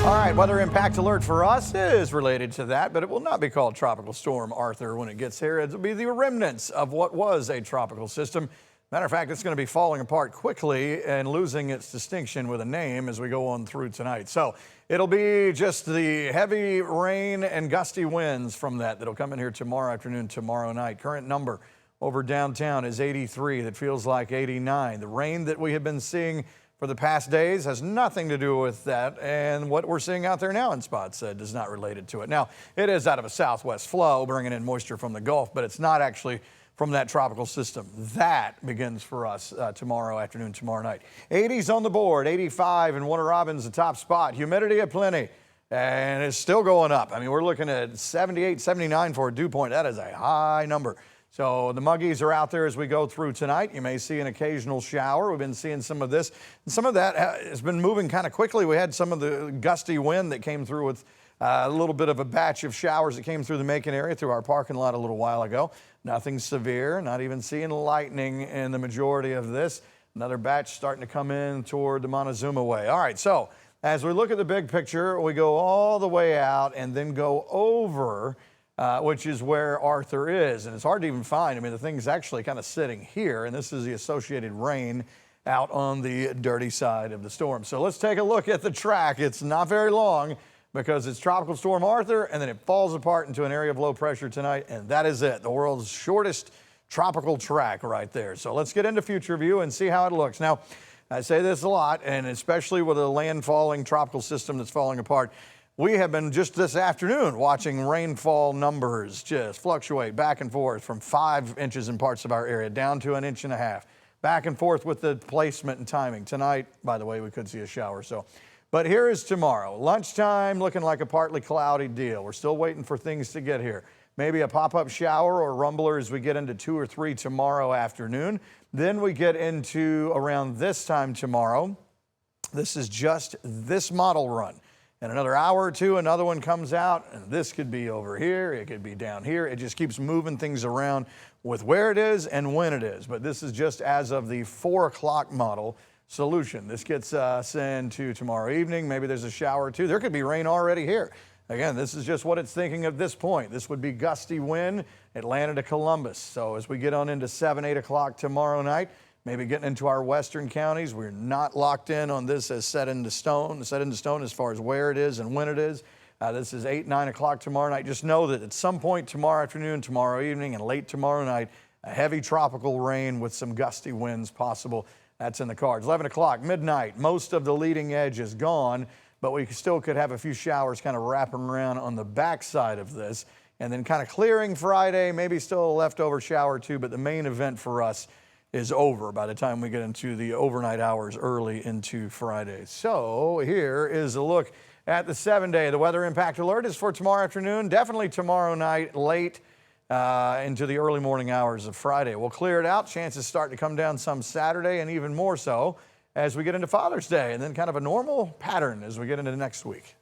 All right, weather impact alert for us is related to that, but it will not be called Tropical Storm Arthur when it gets here. It'll be the remnants of what was a tropical system. Matter of fact, it's going to be falling apart quickly and losing its distinction with a name as we go on through tonight. So it'll be just the heavy rain and gusty winds from that'll come in here tomorrow afternoon, tomorrow night. Current number over downtown is 83. That feels like 89. The rain that we have been seeing for the past days has nothing to do with that, and what we're seeing out there now in spots does not relate to it. Now, it is out of a southwest flow bringing in moisture from the Gulf, but it's not actually from that tropical system. That begins for us tomorrow afternoon, tomorrow night. 80s on the board, 85 in Warner Robins, the top spot. Humidity aplenty, and it's still going up. I mean, we're looking at 78, 79 for a dew point. That is a high number. So the muggies are out there as we go through tonight. You may see an occasional shower. We've been seeing some of this. And some of that has been moving kind of quickly. We had some of the gusty wind that came through with a little bit of a batch of showers that came through the Macon area, through our parking lot a little while ago. Nothing severe, not even seeing lightning in the majority of this. Another batch starting to come in toward the Montezuma way. All right, so as we look at the big picture, we go all the way out and then go over which is where Arthur is. And it's hard to even find. I mean, the thing's actually kind of sitting here, and this is the associated rain out on the dirty side of the storm. So let's take a look at the track. It's not very long because it's Tropical Storm Arthur, and then it falls apart into an area of low pressure tonight, and that is it. The world's shortest tropical track right there. So let's get into future view and see how it looks. Now, I say this a lot, and especially with a landfalling tropical system that's falling apart, we have been just this afternoon watching rainfall numbers just fluctuate back and forth from 5 inches in parts of our area down to 1.5 inches, back and forth with the placement and timing. Tonight, by the way, we could see a shower. But here is tomorrow. Lunchtime looking like a partly cloudy deal. We're still waiting for things to get here. Maybe a pop-up shower or rumbler as we get into 2 or 3 tomorrow afternoon. Then we get into around this time tomorrow. This is just this model run. In another hour or two, another one comes out, and this could be over here, it could be down here. It just keeps moving things around with where it is and when it is. But this is just as of the 4 o'clock model solution. This gets us into tomorrow evening. Maybe there's a shower or two. There could be rain already here. Again, this is just what it's thinking at this point. This would be gusty wind, Atlanta to Columbus. So as we get on into 7, 8 o'clock tomorrow night, maybe getting into our western counties, we're not locked in on this as set into stone. Set into stone as far as where it is and when it is. This is 8, 9 o'clock tomorrow night. Just know that at some point tomorrow afternoon, tomorrow evening, and late tomorrow night, a heavy tropical rain with some gusty winds possible. That's in the cards. 11 o'clock, midnight, most of the leading edge is gone, but we still could have a few showers kind of wrapping around on the backside of this. And then kind of clearing Friday, maybe still a leftover shower or two, but the main event for us is over by the time we get into the overnight hours early into Friday. So here is a look at the 7-day. The weather impact alert is for tomorrow afternoon, definitely tomorrow night, late into the early morning hours of Friday. We'll clear it out. Chances start to come down some Saturday, and even more so as we get into Father's Day, and then kind of a normal pattern as we get into next week.